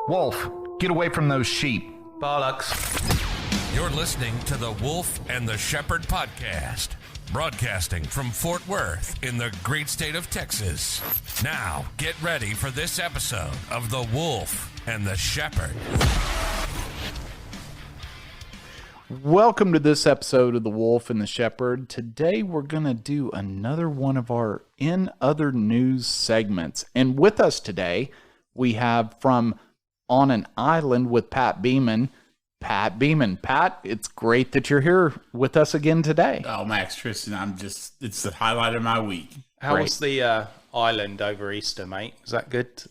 Wolf, get away from those sheep. Bollocks. You're listening to the Wolf and the Shepherd podcast, broadcasting from Fort Worth in the great state of Texas. Now, get ready for this episode of the Wolf and the Shepherd. Welcome to this episode of the Wolf and the Shepherd. Today we're going to do another one of our In Other News segments. And with us today, we have from On an Island with Pat Beaman, Pat Beaman. Pat, it's great that you're here with us again today. Oh, Max, Tristan, it's the highlight of my week. How was the island over Easter, mate? Was that good?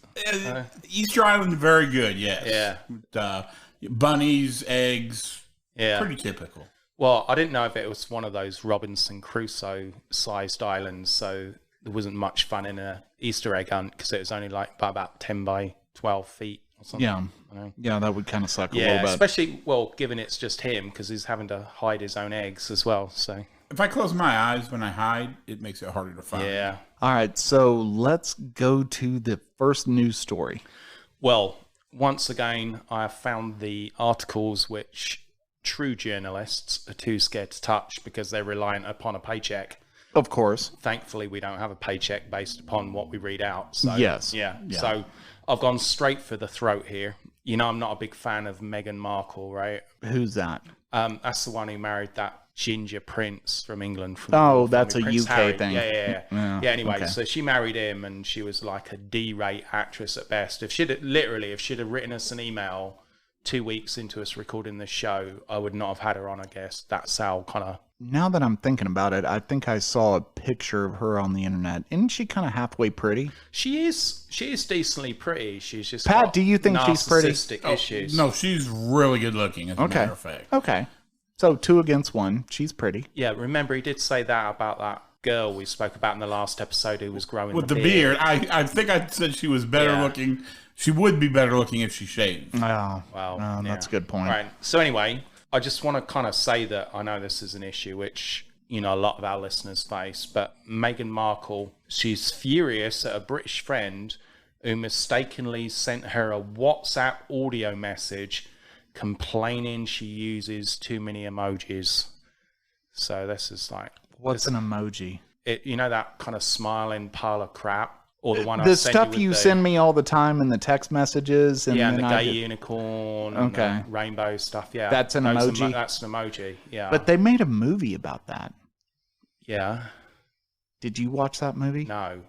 Easter Island, very good, yes. Yeah. Bunnies, eggs, Yeah. pretty typical. Well, I didn't know if it was one of those Robinson Crusoe-sized islands, so there wasn't much fun in a Easter egg hunt because it was only like about 10 by 12 feet or something. Yeah, that would kind of suck a little bit. Especially, well, given it's just him because he's having to hide his own eggs as well, so... If I close my eyes when I hide, it makes it harder to find. Yeah. All right, so let's go to the first news story. Well, once again, I have found the articles which true journalists are too scared to touch because they're reliant upon a paycheck. Of course. Thankfully, we don't have a paycheck based upon what we read out. So, Yes. Yeah. Yeah. So I've gone straight for the throat here. You know, I'm not a big fan of Meghan Markle, right? Who's that? That's the one who married that ginger prince from England. Oh, that's a Prince UK Harry. thing. Yeah. Yeah, Anyway, okay. so she married him, and she was like a D-rate actress at best. If she'd have written us an email 2 weeks into us recording this show, I would not have had her on, I guess. That's how kind of... Now that I'm thinking about it, I think I saw a picture of her on the internet. Isn't she kind of halfway pretty? She is decently pretty. She's just Pat, got do you think she's pretty? narcissistic issues. No, she's really good looking, as a matter of fact. Okay. So 2 against 1. She's pretty. Yeah, remember he did say that about that girl we spoke about in the last episode who was growing With the the beard, I think I said she was better looking. She would be better looking if she shaved. Oh, Well, that's a good point. Right. So anyway, I just want to kind of say that I know this is an issue which, you know, a lot of our listeners face, but Meghan Markle, she's furious at a British friend who mistakenly sent her a WhatsApp audio message complaining she uses too many emojis. So this is like... What's an emoji? You know that kind of smiling pile of crap? Or the one The stuff you send me all the time in the text messages. And and then the gay unicorn and the rainbow stuff. Yeah, That's an emoji? That's an emoji, yeah. But they made a movie about that. Yeah. Did you watch that movie? No.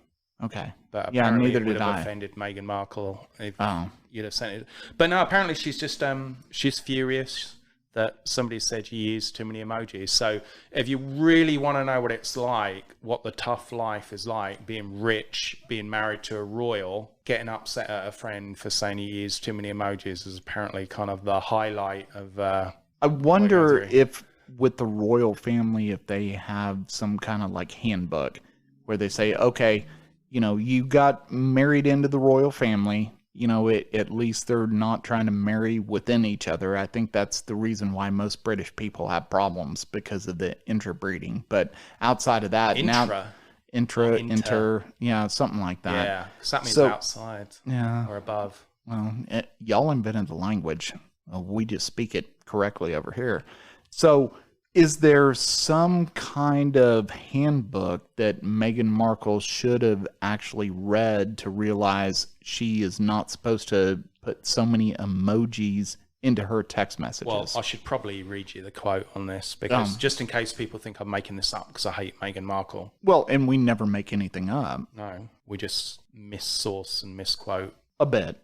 Okay. But Yeah, apparently neither it would did have I. offended Meghan Markle if Oh. you'd have sent it. But no, apparently she's just she's furious that somebody said you used too many emojis. So if you really want to know what it's like, what the tough life is like, being rich, being married to a royal, getting upset at a friend for saying you used too many emojis is apparently kind of the highlight of... I wonder if with the royal family, if they have some kind of like handbook where they say, okay, you know, you got married into the royal family, you know, at least they're not trying to marry within each other. I think that's the reason why most British people have problems because of the interbreeding. But outside of that, inter, yeah, something like that. Yeah, because that means So- outside Yeah. or above. Well, y'all invented the language. We just speak it correctly over here. So is there some kind of handbook that Meghan Markle should have actually read to realize she is not supposed to put so many emojis into her text messages? Well, I should probably read you the quote on this because just in case people think I'm making this up because I hate Meghan Markle. Well, and we never make anything up. No, we just missource and misquote A bit.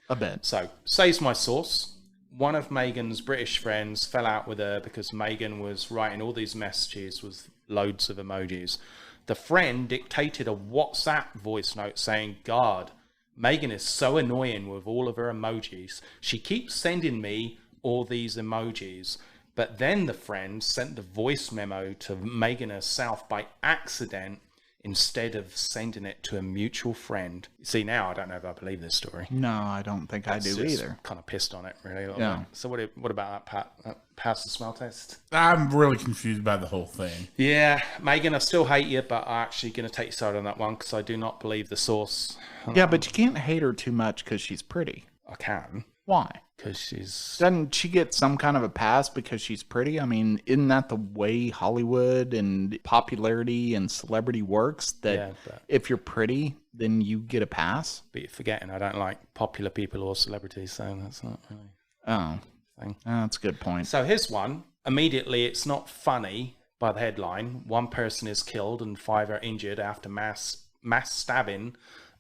a bit. So, says my source. One of Meghan's British friends fell out with her because Meghan was writing all these messages with loads of emojis. The friend dictated a WhatsApp voice note saying, God, Meghan is so annoying with all of her emojis. She keeps sending me all these emojis. But then the friend sent the voice memo to Meghan herself by accident instead of sending it to a mutual friend. See, now I don't know if I believe this story. No, I don't think I do either. Kind of pissed on it, really. A little Yeah. bit. So what about that, Pat? Pass the smell test? I'm really confused by the whole thing. Yeah, Meghan, I still hate you, but I'm actually going to take your side on that one because I do not believe the source. Yeah, but you can't hate her too much because she's pretty. I can. Why? Because she's... Doesn't she get some kind of a pass because she's pretty? I mean, isn't that the way Hollywood and popularity and celebrity works? That if you're pretty, then you get a pass? But you're forgetting I don't like popular people or celebrities, so that's not really... thing. That's a good point. So here's one. Immediately, it's not funny by the headline. 1 person is killed and 5 are injured after mass stabbing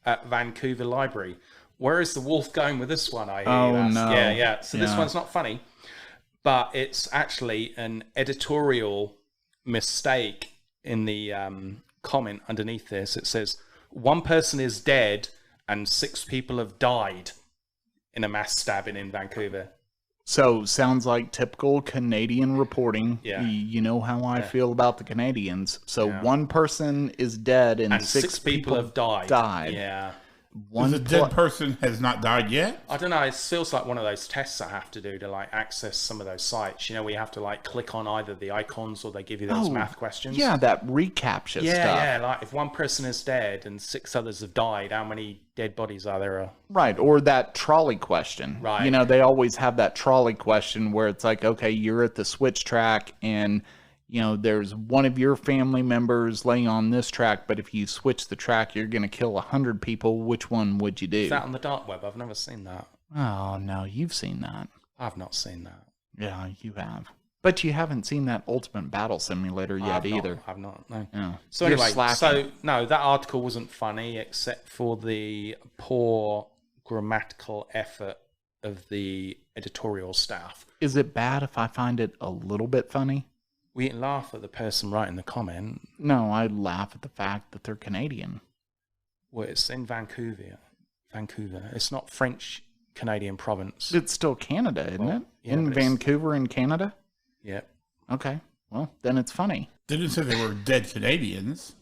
at Vancouver Library. Where is the wolf going with this one, I hear you ask? No. Yeah. So this one's not funny, but it's actually an editorial mistake in the comment underneath this. It says, 1 person is dead and 6 people have died in a mass stabbing in Vancouver. So, sounds like typical Canadian reporting. Yeah. You know how I feel about the Canadians. So, 1 person is dead and 6 people have died. Yeah. The dead person has not died yet? I don't know. It feels like one of those tests I have to do to like access some of those sites. You know, where you have to like click on either the icons or they give you those math questions. Yeah, that reCAPTCHA stuff. Yeah. Like if 1 person is dead and 6 others have died, how many dead bodies are there? Right. Or that trolley question. Right. You know, they always have that trolley question where it's like, okay, you're at the switch track and, you know, there's one of your family members laying on this track, but if you switch the track, you're going to kill 100 people. Which one would you do? Is that on the dark web? I've never seen that. Oh, no, you've seen that. I've not seen that. Yeah, you have. But you haven't seen that Ultimate Battle Simulator yet either. I've not, no. Yeah. So anyway, that article wasn't funny except for the poor grammatical effort of the editorial staff. Is it bad if I find it a little bit funny? We didn't laugh at the person writing the comment. No, I laugh at the fact that they're Canadian. Well, it's in Vancouver. It's not French Canadian province. It's still Canada, isn't it? Yeah, in Vancouver in Canada? Yep. Okay. Well, then it's funny. They didn't say they were dead Canadians.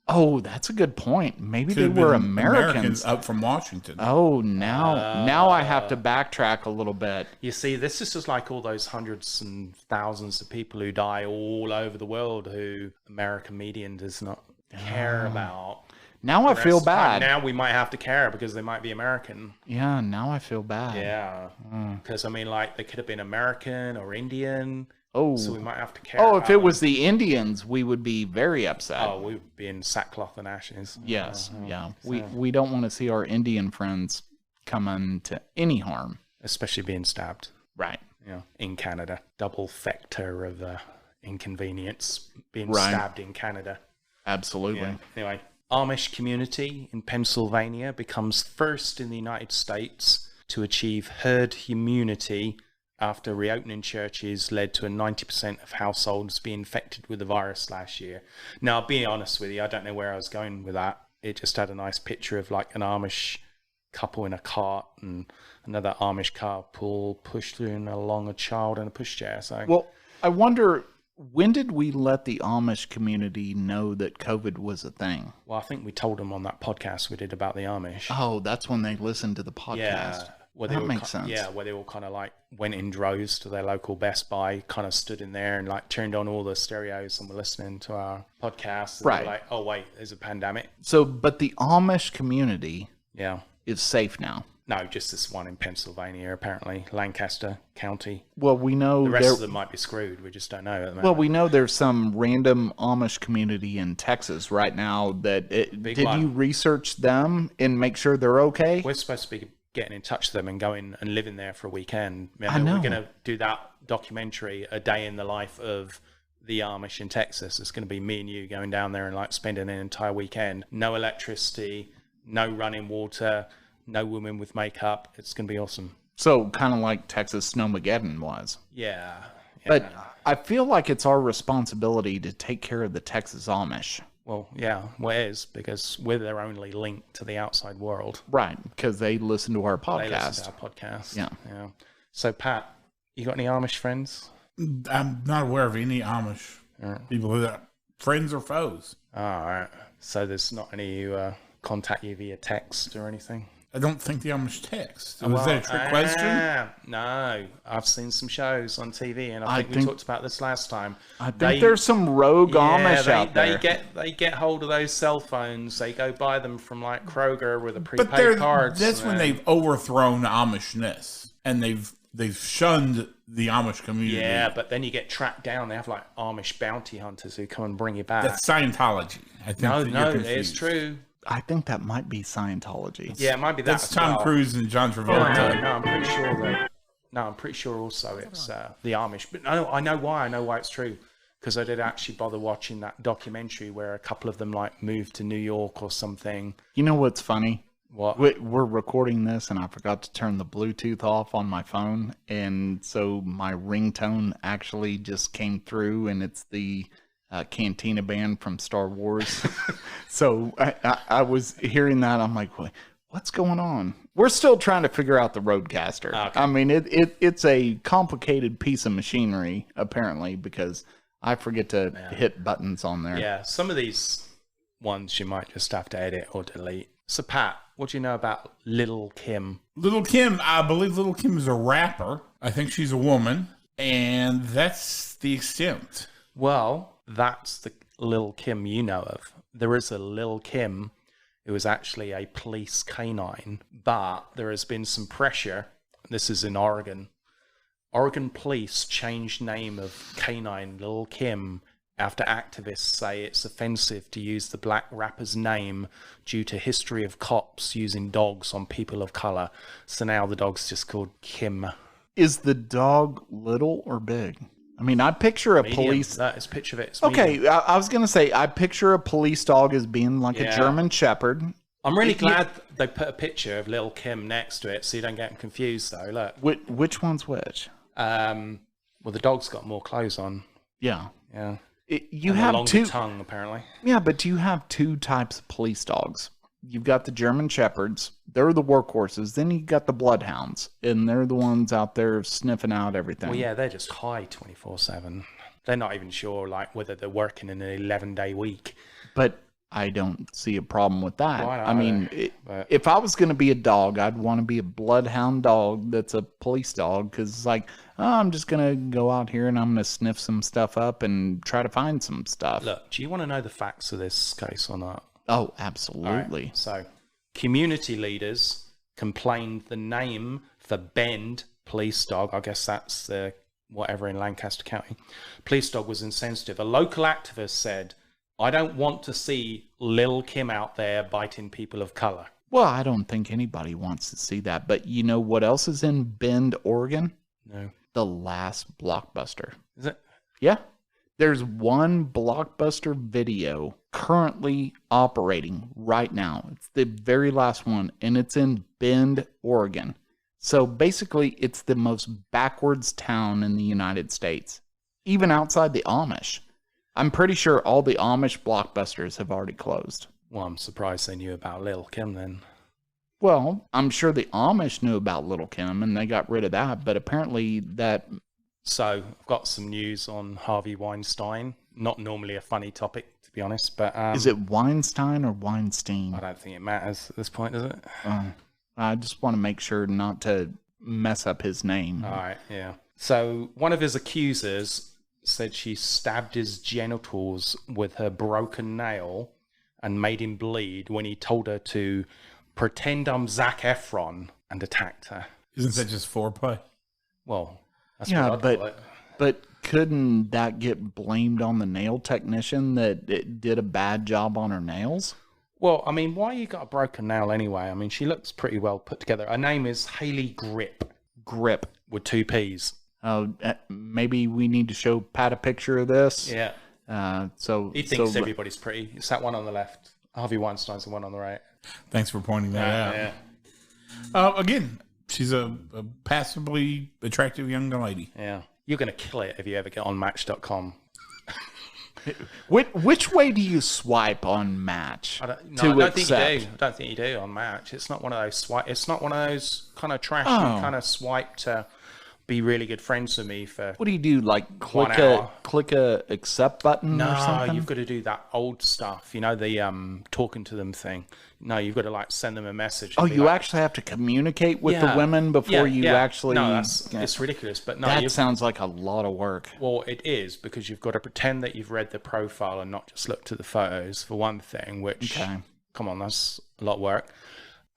Oh, that's a good point. Maybe Could they were Americans up from Washington. Oh, now I have to backtrack a little bit. You see, this is just like all those hundreds and thousands of people who die all over the world who American media does not care about. Now I feel bad. Now we might have to care because they might be American. Yeah, now I feel bad. Yeah. Because, I mean, like, they could have been American or Indian. Oh. So we might have to care. Oh, if it was the Indians, we would be very upset. Oh, we would be in sackcloth and ashes. Yes, yeah. We don't want to see our Indian friends come into any harm. Especially being stabbed. Right. Yeah. In Canada. Double factor of inconvenience being stabbed in Canada. Absolutely. Yeah. Anyway, Amish community in Pennsylvania becomes first in the United States to achieve herd immunity after reopening churches led to a 90% of households being infected with the virus last year. Now, I'll be honest with you, I don't know where I was going with that. It just had a nice picture of like an Amish couple in a cart and another Amish couple pushing along a child in a pushchair. So, well, I wonder, when did we let the Amish community know that COVID was a thing? Well, I think we told them on that podcast we did about the Amish. Oh, that's when they listened to the podcast. Yeah. That makes sense. Yeah, where they all kind of like went in droves to their local Best Buy, kind of stood in there and like turned on all the stereos and were listening to our podcast. And right. They were like, oh, wait, there's a pandemic. So, but the Amish community is safe now. No, just this one in Pennsylvania, apparently, Lancaster County. Well, we know the rest of them might be screwed. We just don't know at the moment. Well, we know there's some random Amish community in Texas right now that did you research them and make sure they're okay? We're supposed to be getting in touch with them and going and living there for a weekend. I know. We're going to do that documentary, A Day in the Life of the Amish in Texas. It's going to be me and you going down there and like spending an entire weekend. No electricity, no running water, no women with makeup. It's going to be awesome. So kind of like Texas Snowmageddon was. Yeah. But I feel like it's our responsibility to take care of the Texas Amish. Well, yeah, it is, because we're their only link to the outside world. Right, because they listen to our podcast. They listen to our podcast. Yeah. So, Pat, you got any Amish friends? I'm not aware of any Amish people who are friends or foes. All right. So there's not any who contact you via text or anything? I don't think the Amish text. Was that a trick question? No. I've seen some shows on TV, and I think we talked about this last time. I think there's some rogue Amish out there. They get hold of those cell phones. They go buy them from like Kroger with a prepaid cards. That's when they've overthrown Amishness, and they've shunned the Amish community. Yeah, but then you get tracked down. They have like Amish bounty hunters who come and bring you back. That's Scientology. I think no, it's true. I think that might be Scientology. Yeah, it might be that. That's Tom Cruise and John Travolta. No, I'm pretty sure that. No, I'm pretty sure also it's the Amish. But no, I know why. I know why it's true. Because I did actually bother watching that documentary where a couple of them like moved to New York or something. You know what's funny? What? We're recording this, and I forgot to turn the Bluetooth off on my phone, and so my ringtone actually just came through, and it's the Cantina band from Star Wars. So I was hearing that. I'm like, what's going on? We're still trying to figure out the Rodecaster. Okay. I mean, it's a complicated piece of machinery, apparently, because I forget to hit buttons on there. Yeah, some of these ones you might just have to edit or delete. So, Pat, what do you know about Lil Kim? Lil Kim, I believe Lil Kim is a rapper. I think she's a woman, and that's the extent. Well, that's the Lil Kim you know of. There is a Lil Kim who is actually a police canine, but there has been some pressure. This is in Oregon. Oregon police changed name of canine Lil Kim after activists say it's offensive to use the black rapper's name due to history of cops using dogs on people of color. So now the dog's just called Kim. Is the dog little or big? I mean, I picture a police... It's a picture of it. It's okay, I was going to say, I picture a police dog as being like a German Shepherd. I'm really glad they put a picture of Lil Kim next to it so you don't get them confused, though. Look. Which one's which? Well, the dog's got more clothes on. Yeah. Yeah. You have a longer tongue, apparently. Yeah, but you have two types of police dogs. You've got the German Shepherds. They're the workhorses. Then you got the Bloodhounds, and they're the ones out there sniffing out everything. Well, yeah, they're just high 24/7. They're not even sure, like, whether they're working in an 11-day week. But I don't see a problem with that. Well, I mean, if I was going to be a dog, I'd want to be a Bloodhound dog that's a police dog, because it's like, I'm just going to go out here and I'm going to sniff some stuff up and try to find some stuff. Look, do you want to know the facts of this case or not? Oh, absolutely. Right, so, community leaders complained the name for Bend police dog, I guess that's the whatever in Lancaster County, police dog was insensitive. A local activist said, I don't want to see Lil Kim out there biting people of color. Well, I don't think anybody wants to see that. But you know what else is in Bend, Oregon? No. The last Blockbuster. Is it? Yeah. There's one Blockbuster video currently operating right now. It's the very last one, and it's in Bend, Oregon. So basically, it's the most backwards town in the United States, even outside the Amish. I'm pretty sure all the Amish Blockbusters have already closed. Well, I'm surprised they knew about Lil Kim then. Well, I'm sure the Amish knew about Lil Kim and they got rid of that, but apparently that... So, I've got some news on Harvey Weinstein. Not normally a funny topic, to be honest, but... Is it Weinstein or Weinstein? I don't think it matters at this point, does it? I just want to make sure not to mess up his name. All right, yeah. So, one of his accusers said she stabbed his genitals with her broken nail and made him bleed when he told her to pretend I'm Zac Efron and attacked her. Isn't that just foreplay? Well, that's what I'd call it. But couldn't that get blamed on the nail technician that it did a bad job on her nails? Well, I mean, why you got a broken nail anyway? I mean, she looks pretty well put together. Her name is Haley Gripp. Gripp. With 2 P's. Maybe we need to show Pat a picture of this. Yeah. He thinks everybody's pretty. It's that one on the left. Harvey Weinstein's the one on the right. Thanks for pointing that out. Yeah. Again, she's a passably attractive young lady. Yeah. You're going to kill it if you ever get on Match.com. Which way do you swipe on Match? I don't think you do on Match. It's not one of those swipe. It's not one of those kind of trashy kind of swipe to be really good friends with me for... What do you do? Like click a accept button or something? No, you've got to do that old stuff. You know, the talking to them thing. No, you've got to like send them a message. Oh, you actually have to communicate with the women before you actually... No, it's ridiculous. But no, that sounds like a lot of work. Well, it is, because you've got to pretend that you've read the profile and not just looked at the photos, for one thing, which, come on, that's a lot of work.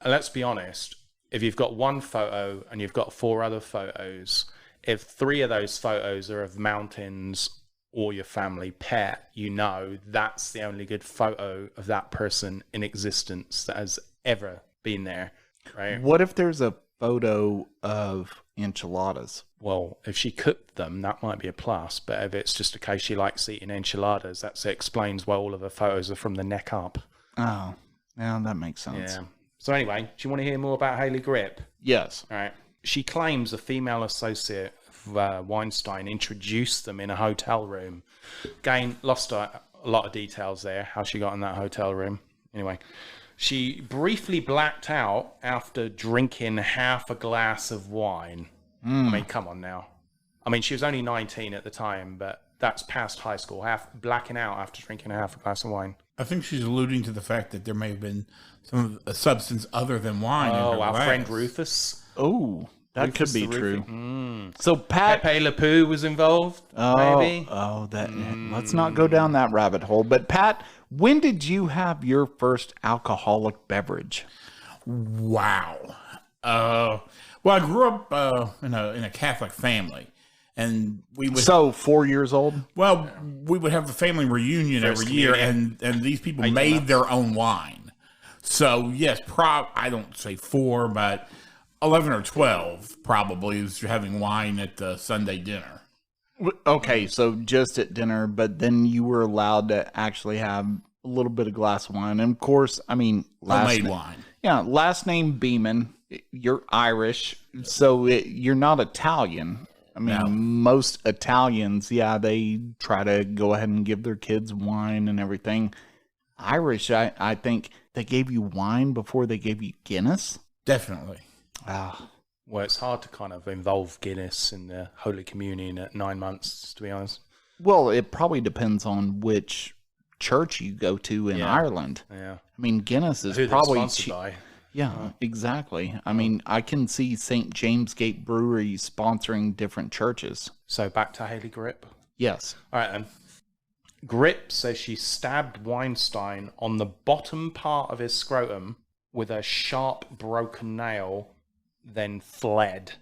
And let's be honest, if you've got one photo and you've got 4 other photos, if 3 of those photos are of mountains or your family pet, you know that's the only good photo of that person in existence that has ever been there, right? What if there's a photo of enchiladas? Well, if she cooked them, that might be a plus. But if it's just a case she likes eating enchiladas, that explains why all of her photos are from the neck up. Oh, yeah, that makes sense. Yeah. So anyway, do you want to hear more about Haley Gripp? Yes. All right. She claims a female associate of Weinstein introduced them in a hotel room. Again, lost a lot of details there, how she got in that hotel room. Anyway, she briefly blacked out after drinking half a glass of wine. I mean, come on now. I mean, she was only 19 at the time, but that's past high school. Blacking out after drinking half a glass of wine. I think she's alluding to the fact that there may have been a substance other than wine. Oh, our friend Rufus. Oh, that Rufus could be the true. So Pepe Le Pew was involved, maybe? Let's not go down that rabbit hole. But Pat, when did you have your first alcoholic beverage? Wow. Well, I grew up in a Catholic family. And we would 4 years old. Well, we would have a family reunion every year, and these people made their own wine. So yes, I don't say 4, but 11 or 12 probably was having wine at the Sunday dinner. Okay, so just at dinner, but then you were allowed to actually have a little bit of glass of wine, and of course, I mean, homemade wine. Yeah, last name Beaman. You're Irish, so you're not Italian. I mean, most Italians, they try to go ahead and give their kids wine and everything. Irish, I think they gave you wine before they gave you Guinness. Definitely. Well, it's hard to kind of involve Guinness in the Holy Communion at 9 months, to be honest. Well, it probably depends on which church you go to in Ireland. Yeah. I mean, Guinness is who probably sponsored by. Yeah, exactly. I mean, I can see St. James Gate Brewery sponsoring different churches. So back to Haley Gripp. Yes. All right, then. Gripp says she stabbed Weinstein on the bottom part of his scrotum with a sharp broken nail, then fled.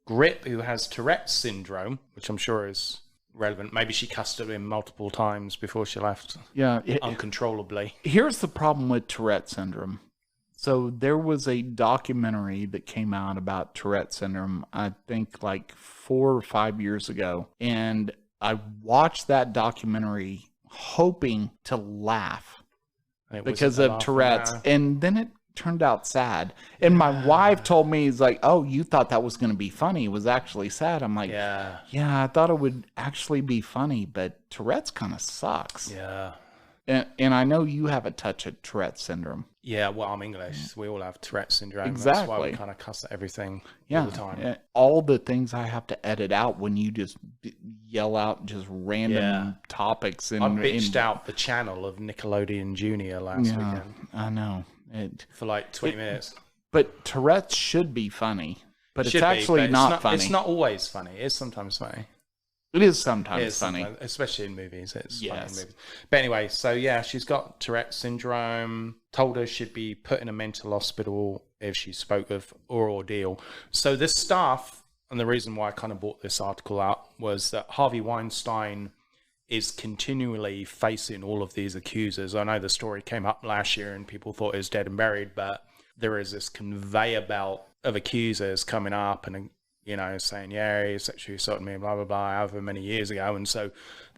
Gripp, who has Tourette syndrome, which I'm sure is relevant. Maybe she cussed at him multiple times before she left. Yeah. Uncontrollably. Here's the problem with Tourette syndrome. So there was a documentary that came out about Tourette syndrome, I think like 4 or 5 years ago. And I watched that documentary hoping to laugh because of Tourette's. And then it turned out sad. And my wife told me, "Is like, oh, you thought that was going to be funny. It was actually sad." I'm like, yeah, I thought it would actually be funny, but Tourette's kind of sucks. Yeah. And I know you have a touch of Tourette syndrome. Yeah, well, I'm English. We all have Tourette syndrome. Exactly. That's why we kind of cuss at everything all the time. All the things I have to edit out when you just yell out just random topics. And I bitched out the channel of Nickelodeon Junior last weekend. I know. For like 20 minutes. But Tourette's should be funny. But it's actually not funny. It's not always funny. It's sometimes funny. It is sometimes funny. Sometimes, especially in movies. It's funny in movies. But anyway, so she's got Tourette syndrome. Told her she'd be put in a mental hospital if she spoke of her ordeal. So this stuff, and the reason why I kind of brought this article out, was that Harvey Weinstein is continually facing all of these accusers. I know the story came up last year and people thought it was dead and buried, but there is this conveyor belt of accusers coming up and saying, he sexually assaulted me, blah, blah, blah, however many years ago. And so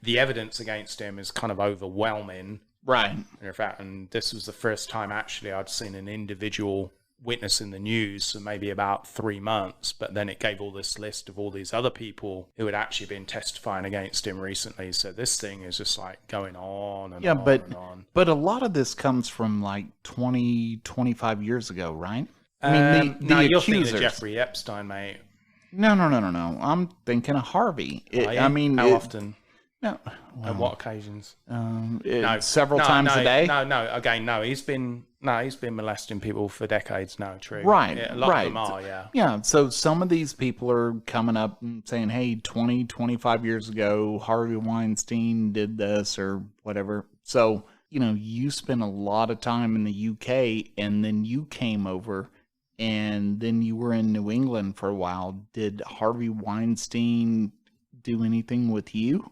the evidence against him is kind of overwhelming. Right. In fact, and this was the first time actually I'd seen an individual witness in the news for maybe about 3 months. But then it gave all this list of all these other people who had actually been testifying against him recently. So this thing is just like going on and on and on. But a lot of this comes from like 20, 25 years ago, right? I mean, you're thinking of Jeffrey Epstein, mate. No. I'm thinking of Harvey. How often? No. At what occasions? Several times a day. No. Again, no. He's been molesting people for decades now. True. Right. Yeah, a lot of them are. Yeah. Yeah. So some of these people are coming up and saying, "Hey, 20, 25 years ago, Harvey Weinstein did this or whatever." So you spent a lot of time in the UK, and then you came over. And then you were in New England for a while. Did Harvey Weinstein do anything with you?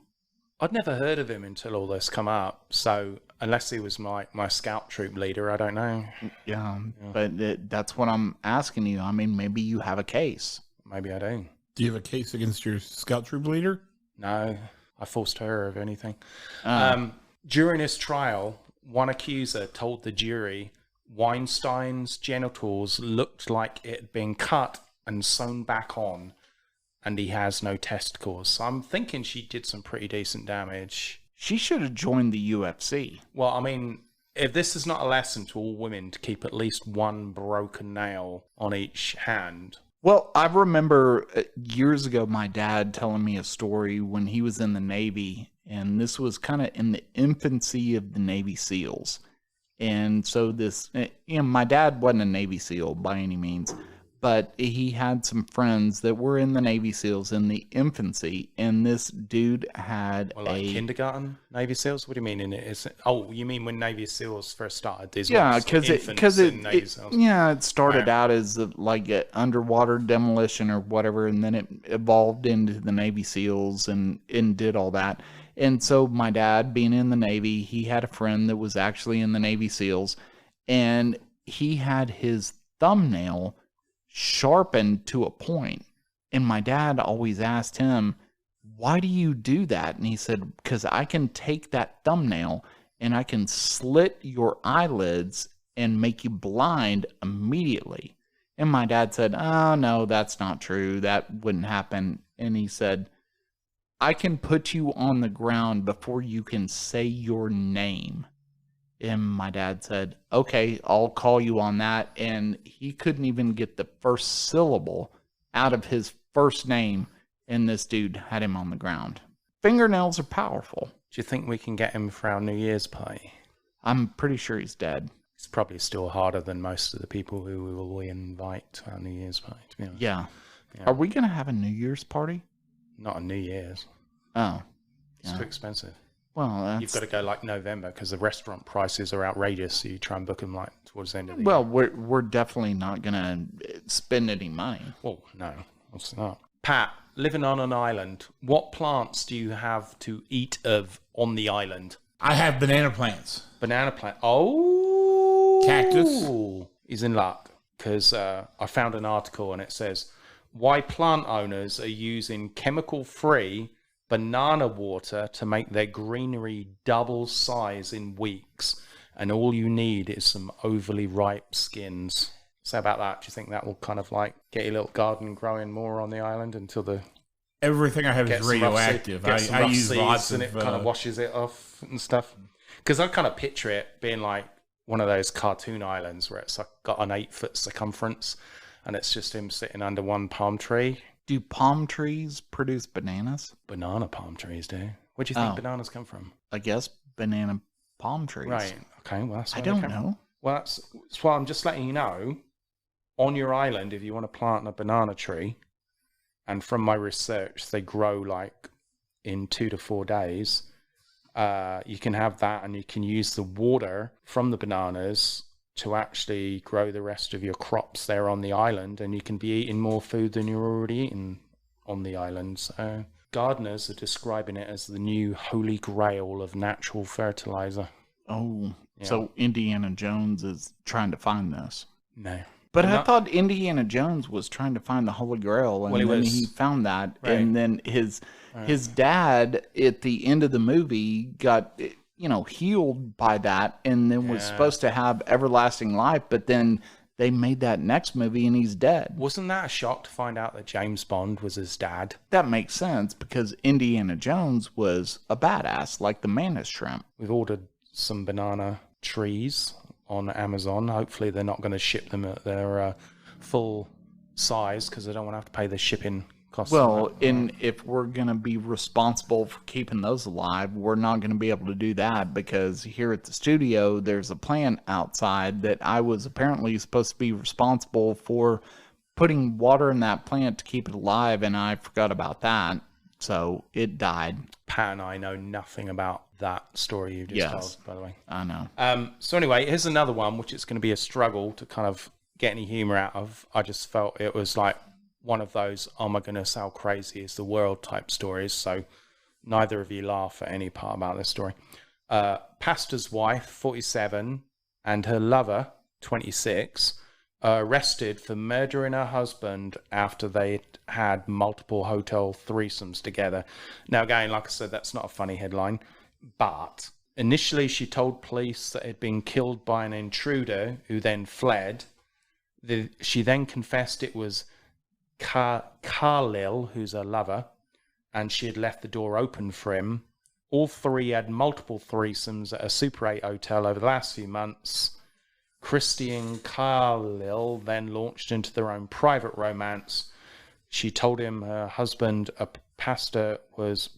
I'd never heard of him until all this come up. So unless he was my scout troop leader, I don't know. Yeah. But that's what I'm asking you. I mean, maybe you have a case. Maybe I do. Do you have a case against your scout troop leader? No, I forced her of anything. During his trial, one accuser told the jury Weinstein's genitals looked like it had been cut and sewn back on, and he has no testicles. So I'm thinking she did some pretty decent damage. She should have joined the UFC. Well, I mean, if this is not a lesson to all women to keep at least one broken nail on each hand. Well, I remember years ago my dad telling me a story when he was in the Navy, and this was kind of in the infancy of the Navy SEALs. And so my dad wasn't a Navy SEAL by any means, but he had some friends that were in the Navy SEALs in the infancy, and this dude had kindergarten Navy SEAls? What do you mean? You mean when Navy SEAls first started? These because it started out as like an underwater demolition or whatever, and then it evolved into the Navy SEAls and did all that. And so my dad, being in the Navy, he had a friend that was actually in the Navy SEALs, and he had his thumbnail sharpened to a point. And my dad always asked him, "Why do you do that?" And he said, "Because I can take that thumbnail and I can slit your eyelids and make you blind immediately." And my dad said, "Oh, no, that's not true. That wouldn't happen." And he said, "I can put you on the ground before you can say your name." And my dad said, "Okay, I'll call you on that." And he couldn't even get the first syllable out of his first name, and this dude had him on the ground. Fingernails are powerful. Do you think we can get him for our New Year's party? I'm pretty sure he's dead. It's probably still harder than most of the people who we invite to our New Year's party, to be honest. Yeah. Are we going to have a New Year's party? Not a New Year's. Oh. It's too expensive. Well, you've got to go like November because the restaurant prices are outrageous. So you try and book them like towards the end of the year. Well, we're definitely not going to spend any money. Well, no, it's not. Pat, living on an island, what plants do you have to eat of on the island? I have banana plants. Banana plant. Oh, cactus. He's in luck because I found an article and it says why plant owners are using chemical-free banana water to make their greenery double size in weeks, and all you need is some overly ripe skins. So about that, do you think that will kind of like get your little garden growing more on the island until everything I have is radioactive? I use lots and it kind of washes it off and stuff. Because I kind of picture it being like one of those cartoon islands where it's like got an 8-foot circumference and it's just him sitting under one palm tree. Do palm trees produce bananas? Banana palm trees do. Where do you think bananas come from? I guess banana palm trees. Right. Okay. Well, that's I don't know. Well, that's why I'm just letting you know. On your island, if you want to plant a banana tree, and from my research, they grow like in 2 to 4 days. You can have that, and you can use the water from the bananas to actually grow the rest of your crops there on the island, and you can be eating more food than you're already eating on the island. So gardeners are describing it as the new holy grail of natural fertilizer. Oh, yeah. So Indiana Jones is trying to find this. No. But I thought Indiana Jones was trying to find the Holy Grail, and then he found that, right. And then his dad at the end of the movie got healed by that, and then was supposed to have everlasting life, but then they made that next movie and he's dead. Wasn't that a shock to find out that James Bond was his dad? That makes sense because Indiana Jones was a badass, like the mantis shrimp. We've ordered some banana trees on Amazon. Hopefully they're not going to ship them at their full size because they don't want to have to pay the shipping Well, and if we're going to be responsible for keeping those alive, we're not going to be able to do that because here at the studio, there's a plant outside that I was apparently supposed to be responsible for putting water in that plant to keep it alive, and I forgot about that. So it died. Pat and I know nothing about that story you just told, by the way. I know. So anyway, here's another one, which is going to be a struggle to kind of get any humor out of. I just felt it was like one of those, oh my goodness, how crazy is the world type stories. So neither of you laugh at any part about this story. Pastor's wife, 47, and her lover, 26, are arrested for murdering her husband after they had multiple hotel threesomes together. Now, again, like I said, that's not a funny headline, but initially she told police that had been killed by an intruder who then fled. She then confessed it was Khalil, who's her lover, and she had left the door open for him. All three had multiple threesomes at a Super 8 hotel over the last few months. Christy and Khalil then launched into their own private romance. She told him her husband, a pastor, was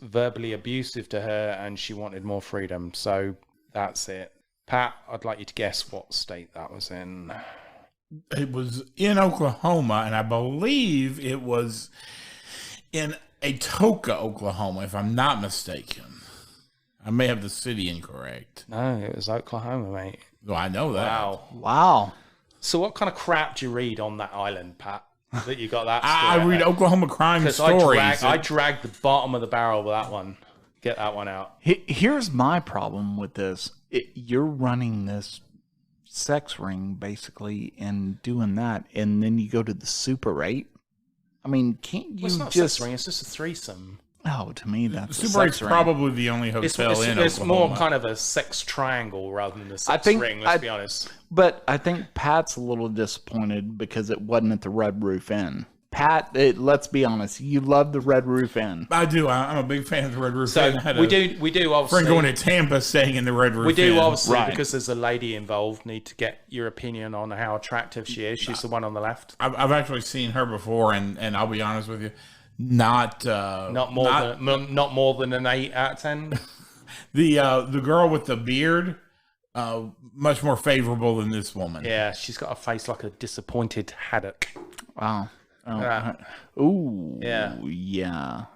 verbally abusive to her and she wanted more freedom. So that's it. Pat, I'd like you to guess what state that was in. It was in Oklahoma, and I believe it was in Atoka, Oklahoma, if I'm not mistaken. I may have the city incorrect. No, it was Oklahoma, mate. Well, I know that. Wow. So what kind of crap do you read on that island, Pat, that you got that? I read Oklahoma crime stories. I dragged the bottom of the barrel with that one. Get that one out. Here's my problem with this. You're running this sex ring, basically, and doing that, and then you go to the Super 8. I mean, can't you it's not just... a sex ring, it's just a threesome. Oh, to me, that's Super 8's probably the only hotel in Oklahoma. It's more kind of a sex triangle rather than a sex ring, let's be honest. But I think Pat's a little disappointed because it wasn't at the Red Roof Inn. Pat, let's be honest, you love the Red Roof Inn. I do. I'm a big fan of the Red Roof Inn. We do obviously. Friend going to Tampa, staying in the Red Roof Inn. We do obviously, because there's a lady involved, need to get your opinion on how attractive she is. She's the one on the left. I've actually seen her before, and I'll be honest with you, not more than an 8 out of 10. The girl with the beard, much more favorable than this woman. Yeah, she's got a face like a disappointed haddock. Wow. Ooh. Yeah.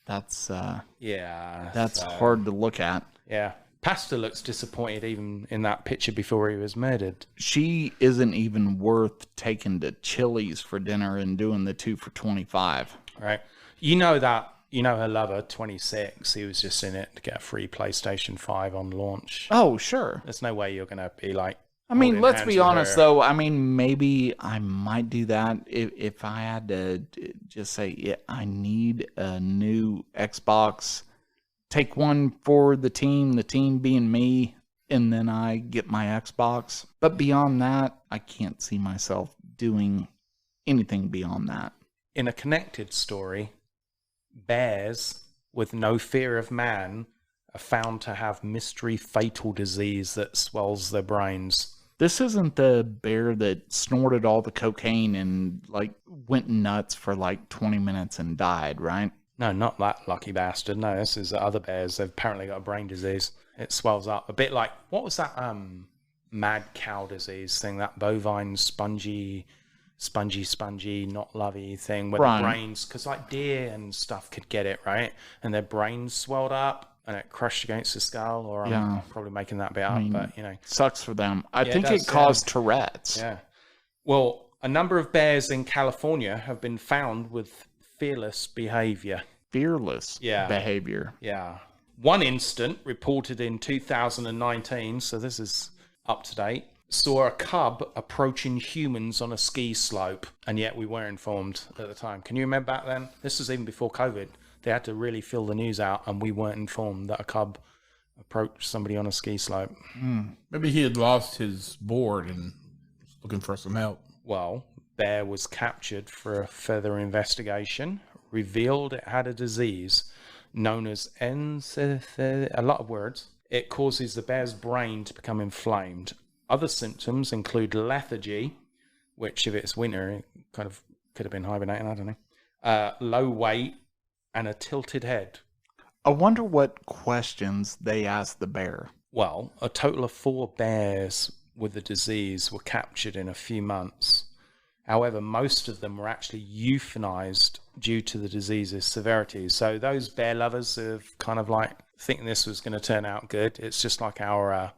That's hard to look at. Yeah. Pastor looks disappointed even in that picture before he was murdered. She isn't even worth taking to Chili's for dinner and doing the 2 for $25. Right. You know her lover, 26, he was just in it to get a free PlayStation 5 on launch. Oh, sure. There's no way you're going to be like... I mean, let's be honest, though. I mean, maybe I might do that if I had to just say, I need a new Xbox. Take one for the team being me, and then I get my Xbox. But beyond that, I can't see myself doing anything beyond that. In a connected story, bears with no fear of man are found to have mystery fatal disease that swells their brains. This isn't the bear that snorted all the cocaine and went nuts for 20 minutes and died, right? No, not that lucky bastard. No, this is other bears. They've apparently got a brain disease. It swells up a bit like, what was that mad cow disease thing? That bovine spongy, not lovey thing where the brains, because deer and stuff could get it, right? And their brains swelled up. And it crushed against the skull, or I'm probably making that bit up, but sucks for them. I think it caused Tourette's. Yeah. Well, a number of bears in California have been found with fearless behavior. Behavior. Yeah. One incident reported in 2019, so this is up to date, saw a cub approaching humans on a ski slope, and yet we weren't informed at the time. Can you remember back then? This was even before COVID. They had to really fill the news out, and we weren't informed that a cub approached somebody on a ski slope. Maybe he had lost his board and was looking for some help. Well, bear was captured for a further investigation, revealed it had a disease known as a lot of words. It causes the bear's brain to become inflamed. Other symptoms include lethargy, which if it's winter, it kind of Could have been hibernating, I don't know. Low weight and a tilted head. I wonder what questions they asked the bear. Well, a total of 4 bears with the disease were captured in a few months. However, most of them were actually euthanized due to the disease's severity. So those bear lovers have kind of like thinking this was going to turn out good. It's just like our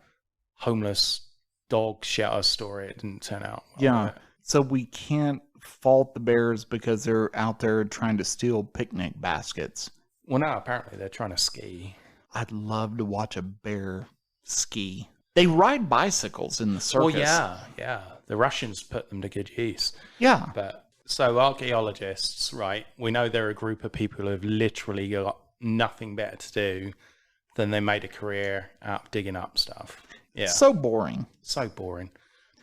homeless dog shelter story. It didn't turn out well. Yeah. So we can't fault the bears because they're out there trying to steal picnic baskets. Well, no, apparently they're trying to ski. I'd love to watch a bear ski. They ride bicycles in the circus. Well, yeah. The Russians put them to good use. Yeah. But so archaeologists, right, we know they're a group of people who have literally got nothing better to do than they made a career out of digging up stuff. Yeah. So boring. So boring.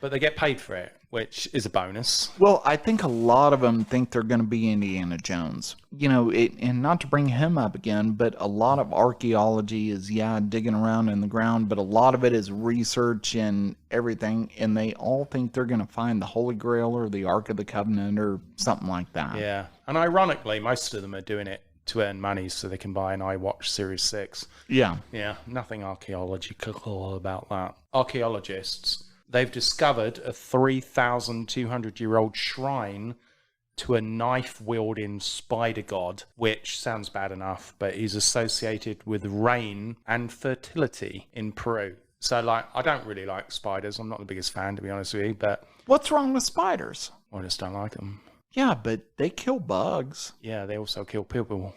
But they get paid for it, which is a bonus. Well, I think a lot of them think they're going to be Indiana Jones. You know, and not to bring him up again, but a lot of archaeology is, digging around in the ground, but a lot of it is research and everything, and they all think they're going to find the Holy Grail or the Ark of the Covenant or something like that. Yeah, and ironically, most of them are doing it to earn money so they can buy an iWatch Series 6. Yeah. Yeah, nothing archaeological about that. Archaeologists, they've discovered a 3,200-year-old shrine to a knife-wielding spider god, which sounds bad enough, but he's associated with rain and fertility in Peru. So, like, I don't really like spiders. I'm not the biggest fan, to be honest with you, but... What's wrong with spiders? I just don't like them. Yeah, but they kill bugs. Yeah, they also kill people.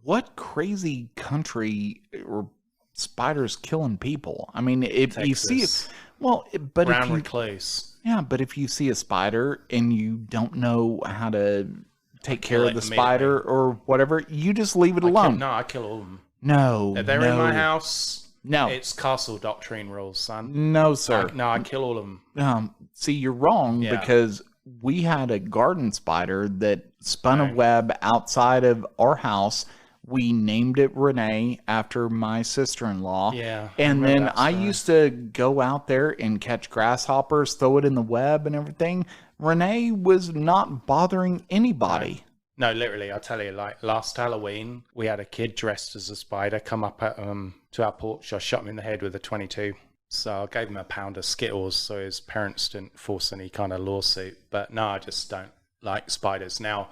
What crazy country or spiders killing people? I mean, if Texas. you see it... Well, but Brown if you... recluse. Yeah, but if you see a spider and you don't know how to take care of the spider or whatever, you just leave it alone. I kill all of them. No, If they're in my house, no, it's castle doctrine rules, son. No, sir. I kill all of them. See, you're wrong because we had a garden spider that spun a web outside of our house. We named it Renee after my sister-in-law. Yeah. And then I used to go out there and catch grasshoppers, throw it in the web and everything. Renee was not bothering anybody. No, literally, I'll tell you, like last Halloween, we had a kid dressed as a spider come up at, to our porch. I shot him in the head with a 22. So I gave him a pound of Skittles so his parents didn't force any kind of lawsuit. But no, I just don't like spiders. Now,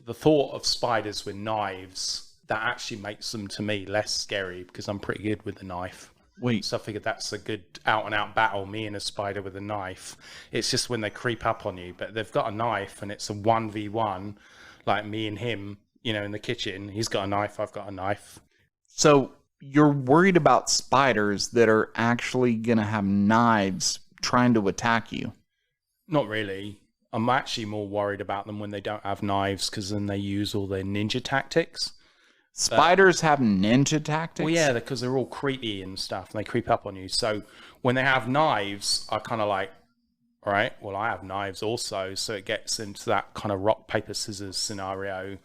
the thought of spiders with knives... that actually makes them, to me, less scary because I'm pretty good with the knife. Wait. So I figured that's a good out-and-out battle, me and a spider with a knife. It's just when they creep up on you. But they've got a knife, and it's a 1v1, like me and him, you know, in the kitchen. He's got a knife, I've got a knife. So you're worried about spiders that are actually going to have knives trying to attack you? Not really. I'm actually more worried about them when they don't have knives because then they use all their ninja tactics. Spiders have ninja tactics? Well, yeah, because they're all creepy and stuff, and they creep up on you. So when they have knives, I kind of like, all right, well, I have knives also. So it gets into that kind of rock, paper, scissors scenario.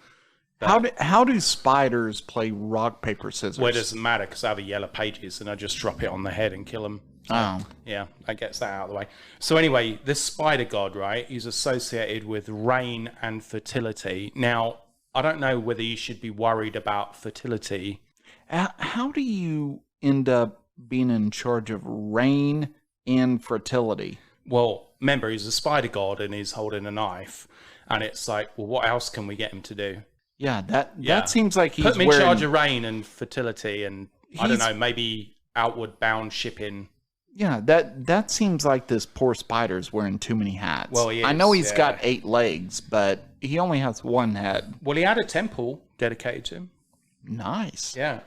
How do spiders play rock, paper, scissors? Well, it doesn't matter because I have a yellow pages, and I just drop it on the head and kill them. So, yeah, that gets that out of the way. So anyway, this spider god, right, he's associated with rain and fertility. Now, I don't know whether you should be worried about fertility. How do you end up being in charge of rain and fertility? Well, remember, he's a spider god and he's holding a knife. And it's like, well, what else can we get him to do? Yeah, that seems like he's Put him in charge of rain and fertility and, I don't know, maybe outward bound shipping. Yeah, that seems like this poor spider's wearing too many hats. Well, he is, I know he's got 8 legs, but he only has 1 head. Well, he had a temple dedicated to him. Nice. Yeah,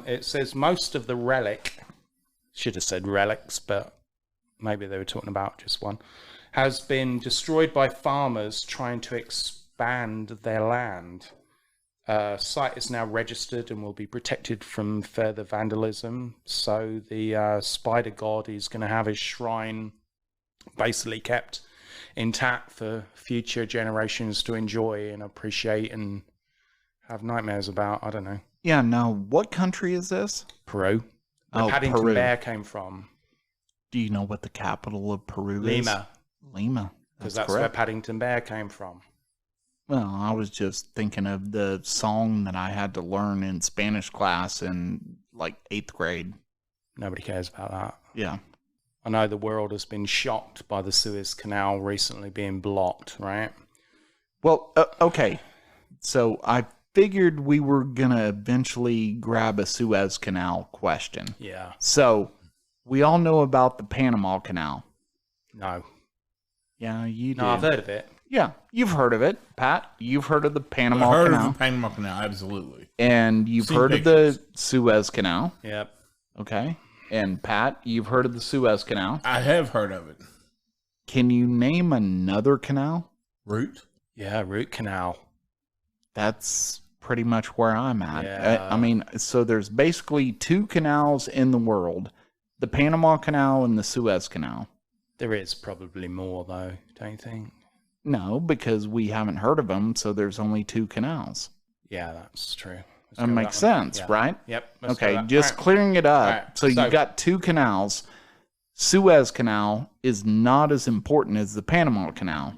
it says most of the relic, should have said relics, but maybe they were talking about just one, has been destroyed by farmers trying to expand their land. Site is now registered and will be protected from further vandalism. So the spider god is going to have his shrine basically kept intact for future generations to enjoy and appreciate and have nightmares about. I don't know. Yeah, no. What country is this? Peru. Where Paddington Peru. Bear came from. Do you know what the capital of Peru is? Lima. Lima. Because that's where Paddington Bear came from. Well, I was just thinking of the song that I had to learn in Spanish class in like 8th grade. Nobody cares about that. Yeah. I know the world has been shocked by the Suez Canal recently being blocked, right? Well, okay. So I figured we were going to eventually grab a Suez Canal question. Yeah. So we all know about the Panama Canal. No. Yeah, you do. No, I've heard of it. Yeah, you've heard of it, Pat. You've heard of the Panama I've heard Canal. of the Panama Canal, absolutely. And you've heard of the Suez Canal. Yep. Okay. And Pat, you've heard of the Suez Canal. I have heard of it. Can you name another canal? Root? Yeah, root canal. That's pretty much where I'm at. Yeah. I mean, so there's basically 2 canals in the world, the Panama Canal and the Suez Canal. There is probably more, though, don't you think? No, because we haven't heard of them, so there's only 2 canals. Yeah, that's true. That makes sense, right? Yep. Okay, just clearing it up. Right. So you've got 2 canals. Suez Canal is not as important as the Panama Canal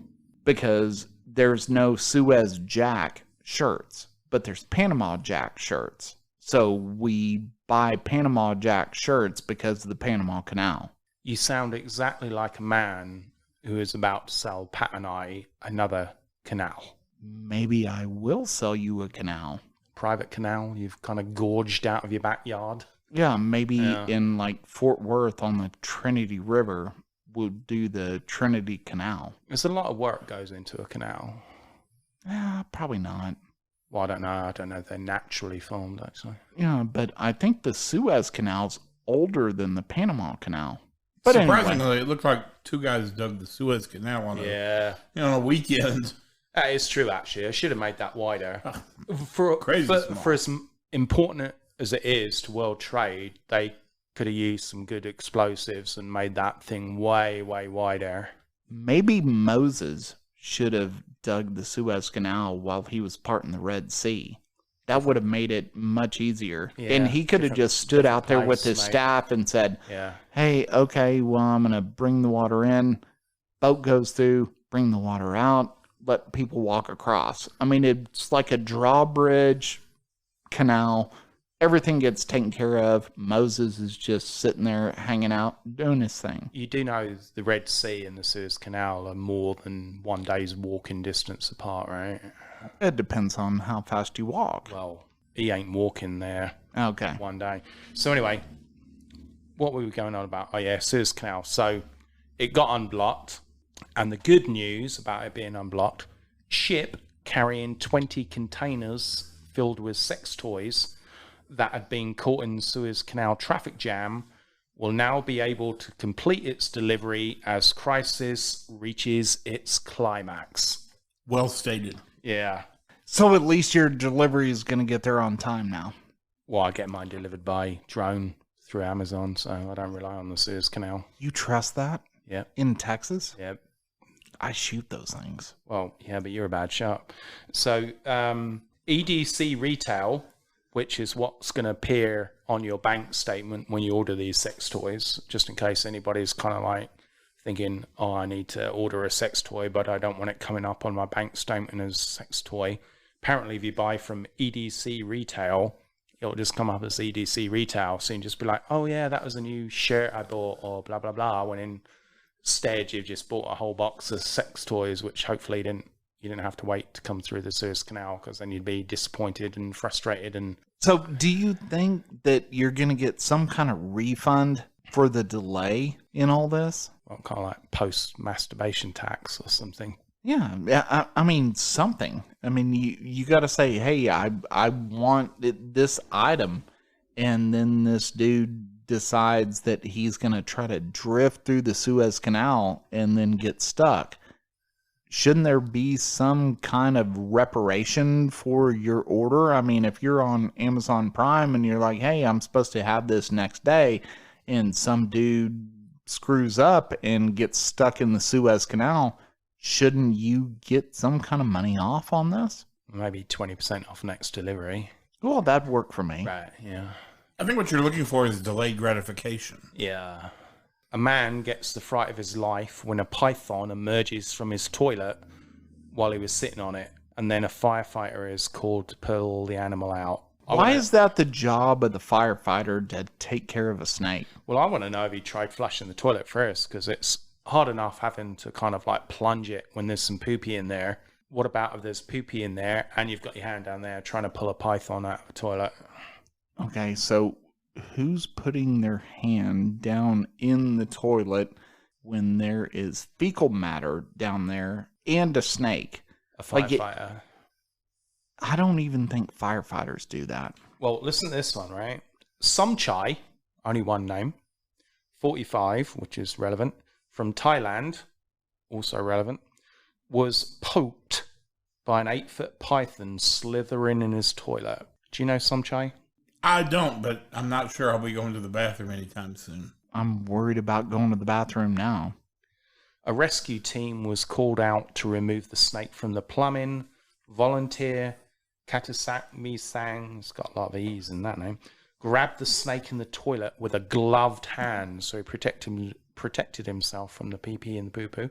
because there's no Suez Jack shirts, but there's Panama Jack shirts. So we buy Panama Jack shirts because of the Panama Canal. You sound exactly like a man who is about to sell Pat and I another canal. Maybe I will sell you a canal. Private canal you've kind of gorged out of your backyard. Yeah, maybe in like Fort Worth on the Trinity River, we'll do the Trinity Canal. There's a lot of work goes into a canal. Probably not. Well, I don't know. I don't know if they're naturally formed, actually. Yeah, but I think the Suez Canal's older than the Panama Canal. But surprisingly, anyway. It looked like 2 guys dug the Suez Canal on a weekend. That is true, actually. I should have made that wider. Crazy smart. For as important as it is to world trade, they could have used some good explosives and made that thing way, way wider. Maybe Moses should have dug the Suez Canal while he was parting the Red Sea. That would have made it much easier. Yeah, and he could have just stood out there with his staff and said, hey, okay, well, I'm going to bring the water in. Boat goes through, bring the water out, let people walk across. I mean, it's like a drawbridge canal. Everything gets taken care of. Moses is just sitting there hanging out, doing his thing. You do know the Red Sea and the Suez Canal are more than one day's walking distance apart, right? It depends on how fast you walk. Well, he ain't walking there one day. So anyway, what were we going on about? Oh yeah, Suez Canal. So it got unblocked. And the good news about it being unblocked, ship carrying 20 containers filled with sex toys that had been caught in Suez Canal traffic jam will now be able to complete its delivery as crisis reaches its climax. Well stated. Yeah. So at least your delivery is going to get there on time now. Well, I get mine delivered by drone through Amazon, so I don't rely on the Suez Canal. You trust that? Yep. In Texas? Yep. I shoot those things. Well, yeah, but you're a bad shot. So EDC Retail, which is what's going to appear on your bank statement when you order these sex toys, just in case anybody's kind of like thinking, oh, I need to order a sex toy, but I don't want it coming up on my bank statement as a sex toy. Apparently, if you buy from EDC Retail, it'll just come up as EDC Retail. So you can just be like, oh, yeah, that was a new shirt I bought, or blah, blah, blah. When instead, you've just bought a whole box of sex toys, which hopefully you didn't have to wait to come through the Suez Canal, because then you'd be disappointed and frustrated. And so do you think that you're going to get some kind of refund for the delay in all this? Well, kind of like post-masturbation tax or something. Yeah, I mean, something. I mean, you got to say, hey, I want this item, and then this dude decides that he's going to try to drift through the Suez Canal and then get stuck. Shouldn't there be some kind of reparation for your order? I mean, if you're on Amazon Prime and you're like, hey, I'm supposed to have this next day, and some dude screws up and gets stuck in the Suez Canal, shouldn't you get some kind of money off on this? Maybe 20% off next delivery. Well, that'd work for me. Right, yeah. I think what you're looking for is delayed gratification. Yeah. A man gets the fright of his life when a python emerges from his toilet while he was sitting on it and then a firefighter is called to pull the animal out. Why is that the job of the firefighter to take care of a snake? Well, I want to know if he tried flushing the toilet first, because it's hard enough having to kind of like plunge it when there's some poopy in there. What about if there's poopy in there and you've got your hand down there trying to pull a python out of a toilet? Okay, so who's putting their hand down in the toilet when there is fecal matter down there and a snake? A firefighter. I don't even think firefighters do that. Well, listen to this one, right? Somchai, only one name, 45, which is relevant, from Thailand, also relevant, was poked by an 8-foot python slithering in his toilet. Do you know Somchai? I don't, but I'm not sure I'll be going to the bathroom anytime soon. I'm worried about going to the bathroom now. A rescue team was called out to remove the snake from the plumbing. Volunteer Katasak Misang, it's got a lot of E's in that name, grabbed the snake in the toilet with a gloved hand, so he protected himself from the pee-pee and the poo-poo.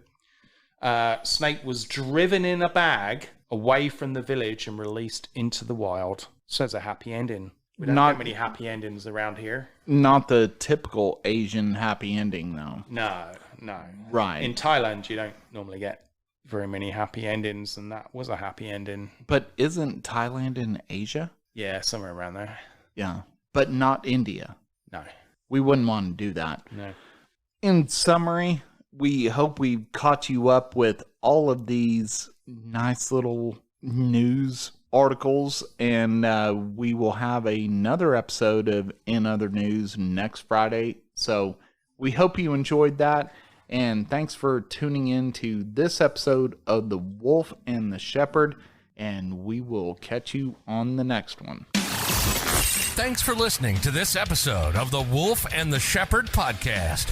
Snake was driven in a bag away from the village and released into the wild. So it's a happy ending. We don't have many happy endings around here. Not the typical Asian happy ending, though. No. Right. In Thailand, you don't normally get very many happy endings, and that was a happy ending. But isn't Thailand in Asia? Yeah, somewhere around there. Yeah, but not India. No. We wouldn't want to do that. No. In summary, we hope we caught you up with all of these nice little news articles, and we will have another episode of In Other News next Friday. So we hope you enjoyed that. And thanks for tuning in to this episode of The Wolf and the Shepherd, and we will catch you on the next one. Thanks for listening to this episode of The Wolf and the Shepherd podcast.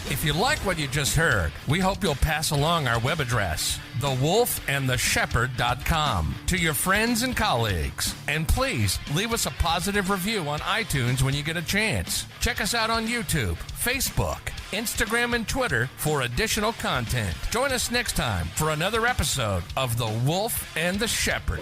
If you like what you just heard, we hope you'll pass along our web address, thewolfandtheshepherd.com, to your friends and colleagues. And please leave us a positive review on iTunes when you get a chance. Check us out on YouTube, Facebook, Instagram, and Twitter for additional content. Join us next time for another episode of The Wolf and the Shepherd.